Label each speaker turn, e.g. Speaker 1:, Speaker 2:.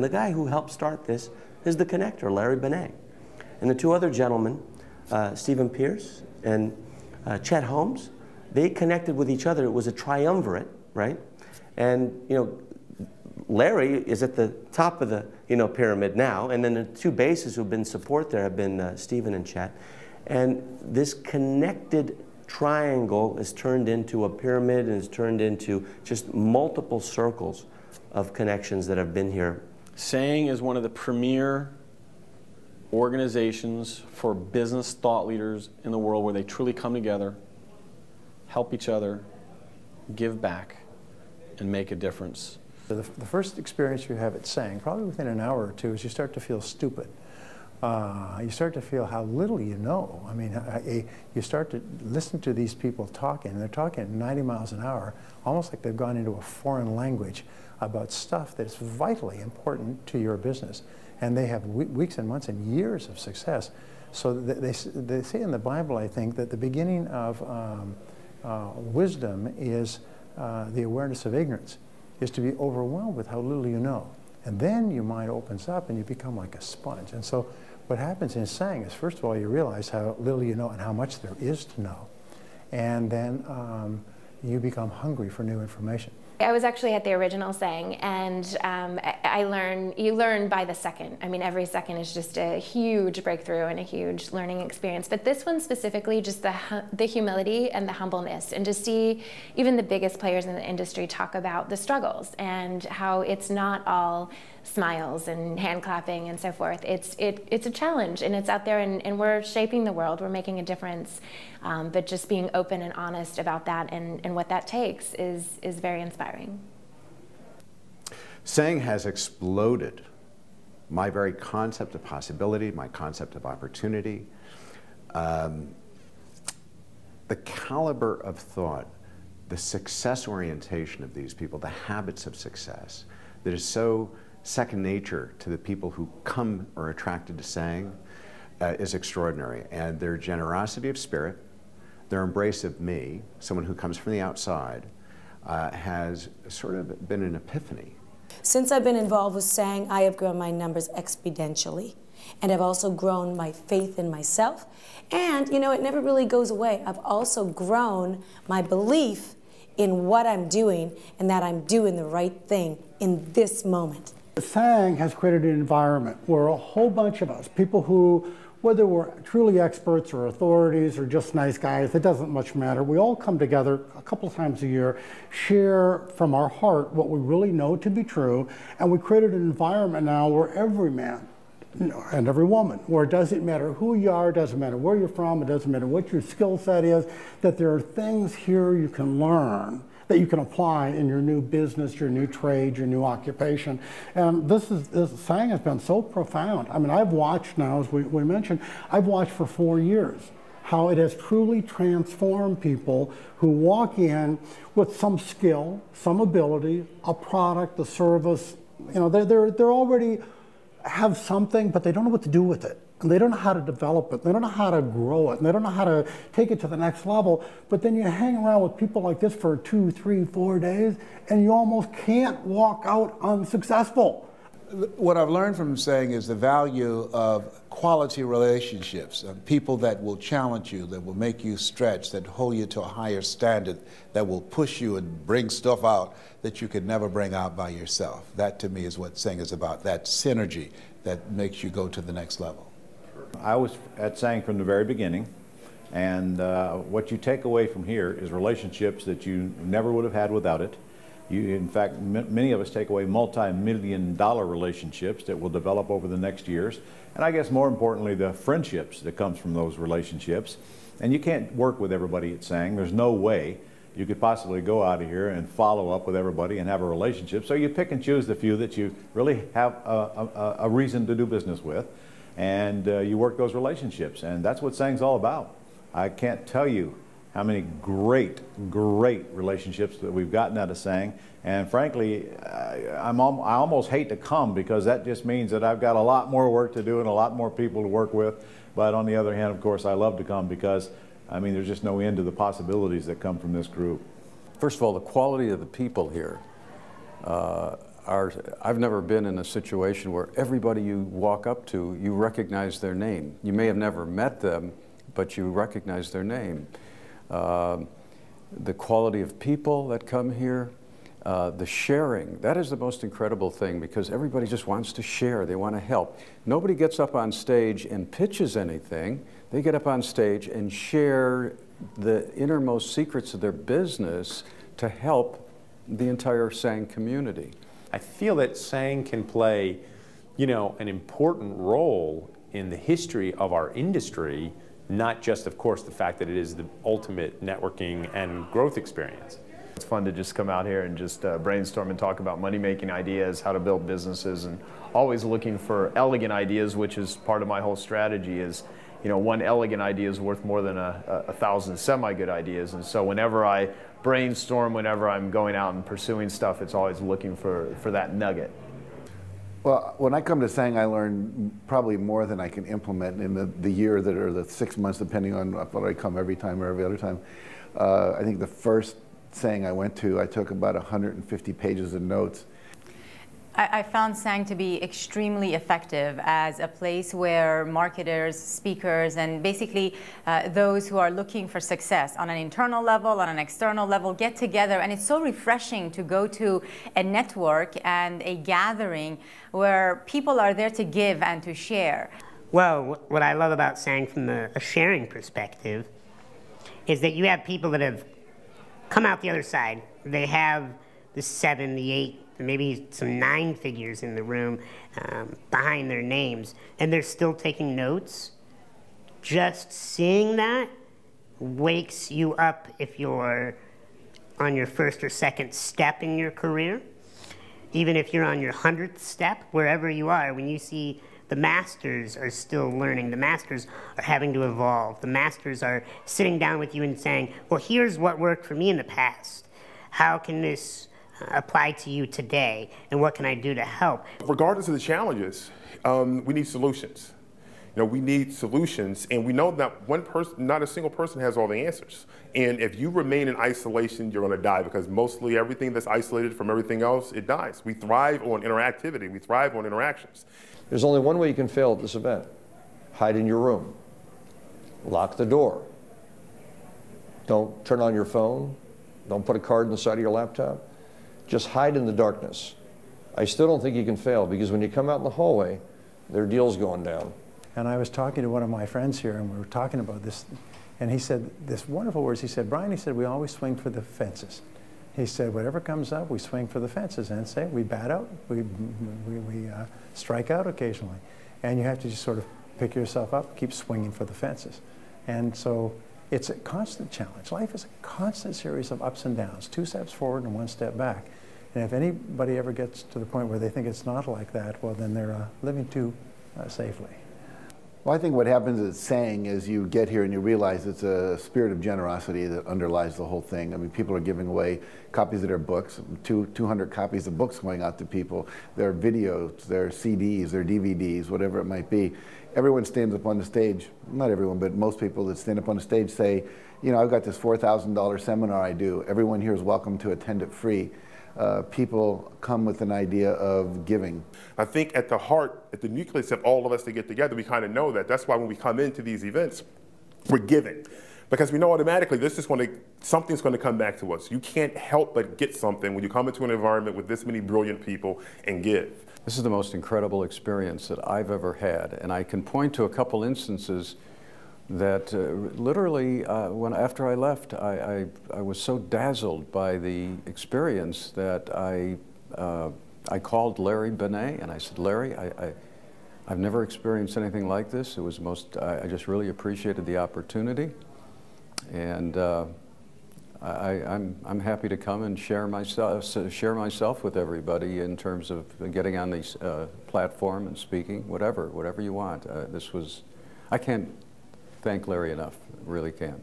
Speaker 1: And the guy who helped start this is the connector, Larry Benet. And the two other gentlemen, Stephen Pierce and Chet Holmes, they connected with each other. It was a triumvirate, right? And, you know, Larry is at the top of the, pyramid now, and then the two bases who've been support there have been Stephen and Chet. And this connected triangle is turned into a pyramid and is turned into just multiple circles of connections that have been here.
Speaker 2: SANG is one of the premier organizations for business thought leaders in the world where they truly come together, help each other, give back, and make a difference.
Speaker 3: The first experience you have at SANG, probably within an hour or two, is you start to feel stupid. You start to feel how little you know. I mean, you start to listen to these people talking, and they're talking at 90 miles an hour, almost like they've gone into a foreign language about stuff that's vitally important to your business. And they have weeks and months and years of success. So they say in the Bible, I think, that the beginning of wisdom is the awareness of ignorance, is to be overwhelmed with how little you know. And then your mind opens up and you become like a sponge. And so what happens in SANG is, first of all, you realize how little you know and how much there is to know. And then you become hungry for new information.
Speaker 4: I was actually at the original SANG, and you learn by the second. I mean, every second is just a huge breakthrough and a huge learning experience. But this one specifically, just the humility and the humbleness, and to see even the biggest players in the industry talk about the struggles and how it's not all smiles and hand clapping and so forth. It's a challenge, and it's out there, and we're shaping the world. We're making a difference. But just being open and honest about that and what that takes is very inspiring.
Speaker 5: SANG has exploded my very concept of possibility, my concept of opportunity. The caliber of thought, the success orientation of these people, the habits of success that is so second nature to the people who come or are attracted to SANG is extraordinary. And their generosity of spirit, their embrace of me, someone who comes from the outside, has sort of been an epiphany.
Speaker 6: Since I've been involved with SANG, I have grown my numbers exponentially. And I've also grown my faith in myself. And, you know, it never really goes away. I've also grown my belief in what I'm doing and that I'm doing the right thing in this moment.
Speaker 7: SANG has created an environment where a whole bunch of us, people who, whether we're truly experts or authorities or just nice guys, it doesn't much matter. We all come together a couple times a year, share from our heart what we really know to be true, and we created an environment now where every man and every woman, where it doesn't matter who you are, it doesn't matter where you're from, it doesn't matter what your skill set is, that there are things here you can learn that you can apply in your new business, your new trade, your new occupation. And this SANG has been so profound. I mean, I've watched now, as we mentioned, I've watched for 4 years how it has truly transformed people who walk in with some skill, some ability, a product, a service. You know, they're already have something, but they don't know what to do with it. And they don't know how to develop it. They don't know how to grow it. And they don't know how to take it to the next level. But then you hang around with people like this for 2, 3, 4 days, and you almost can't walk out unsuccessful.
Speaker 8: What I've learned from SANG is the value of quality relationships, people that will challenge you, that will make you stretch, that hold you to a higher standard, that will push you and bring stuff out that you could never bring out by yourself. That, to me, is what SANG is about, that synergy that makes you go to the next level.
Speaker 9: I was at SANG from the very beginning, and what you take away from here is relationships that you never would have had without it. In fact, many of us take away multi-million-dollar relationships that will develop over the next years, and I guess more importantly, the friendships that comes from those relationships. And you can't work with everybody at SANG. There's no way you could possibly go out of here and follow up with everybody and have a relationship. So you pick and choose the few that you really have a reason to do business with, and you work those relationships, and that's what SANG's all about. I can't tell you how many great relationships that we've gotten out of SANG, and frankly, I almost hate to come, because that just means that I've got a lot more work to do and a lot more people to work with. But on the other hand, of course, I love to come, because I mean, there's just no end to the possibilities that come from this group.
Speaker 10: First of all, the quality of the people here. I've never been in a situation where everybody you walk up to, you recognize their name. You may have never met them, but you recognize their name. The quality of people that come here, the sharing, that is the most incredible thing, because everybody just wants to share, they want to help. Nobody gets up on stage and pitches anything. They get up on stage and share the innermost secrets of their business to help the entire SANG community.
Speaker 11: I feel that SANG can play, you know, an important role in the history of our industry, not just, of course, the fact that it is the ultimate networking and growth experience.
Speaker 12: It's fun to just come out here and just brainstorm and talk about money-making ideas, how to build businesses, and always looking for elegant ideas, which is part of my whole strategy is, you know, one elegant idea is worth more than 1,000 semi-good ideas. And so whenever I brainstorm, whenever I'm going out and pursuing stuff, it's always looking for that nugget.
Speaker 8: Well, when I come to SANG, I learn probably more than I can implement in the year that or the 6 months, depending on whether I come every time or every other time. I think the first SANG I went to, I took about 150 pages of notes.
Speaker 13: I found SANG to be extremely effective as a place where marketers, speakers, and basically those who are looking for success on an internal level, on an external level, get together. And it's so refreshing to go to a network and a gathering where people are there to give and to share.
Speaker 14: Well, what I love about SANG from a sharing perspective is that you have people that have come out the other side. They have the 7, the 8, maybe some 9 figures in the room behind their names, and they're still taking notes. Just seeing that wakes you up if you're on your first or second step in your career. Even if you're on your 100th step, wherever you are, when you see the masters are still learning, the masters are having to evolve, the masters are sitting down with you and saying, well, here's what worked for me in the past. How can this apply to you today, and what can I do to help?
Speaker 15: Regardless of the challenges, we need solutions. You know, we need solutions, and we know that not a single person has all the answers. And if you remain in isolation, you're going to die, because mostly everything that's isolated from everything else, it dies. We thrive on interactivity. We thrive on interactions.
Speaker 16: There's only one way you can fail at this event. Hide in your room. Lock the door. Don't turn on your phone. Don't put a card in the side of your laptop. Just hide in the darkness. I still don't think you can fail, because when you come out in the hallway, there are deals going down.
Speaker 3: And I was talking to one of my friends here, and we were talking about this, and he said this wonderful words. He said, Brian, he said, we always swing for the fences. He said, whatever comes up, we swing for the fences, and say, we bat out, we strike out occasionally. And you have to just sort of pick yourself up, keep swinging for the fences. And so it's a constant challenge. Life is a constant series of ups and downs, 2 steps forward and 1 step back. And if anybody ever gets to the point where they think it's not like that, well, then they're living too safely.
Speaker 8: Well, I think what happens at SANG is you get here and you realize it's a spirit of generosity that underlies the whole thing. I mean, people are giving away copies of their books, 200 copies of books going out to people, their videos, their CDs, their DVDs, whatever it might be. Everyone stands up on the stage, not everyone, but most people that stand up on the stage say, you know, I've got this $4,000 seminar I do. Everyone here is welcome to attend it free. People come with an idea of giving.
Speaker 15: I think at the heart, at the nucleus of all of us to get together, we kind of know that. That's why when we come into these events, we're giving. Because we know automatically something's going to come back to us. You can't help but get something when you come into an environment with this many brilliant people and give.
Speaker 10: This is the most incredible experience that I've ever had, and I can point to a couple instances that literally, after I left, I was so dazzled by the experience that I called Larry Benet, and I said, Larry, I've never experienced anything like this. It was I just really appreciated the opportunity, and I'm happy to come and share myself with everybody in terms of getting on this platform and speaking, whatever you want. I can't thank Larry enough, really can't.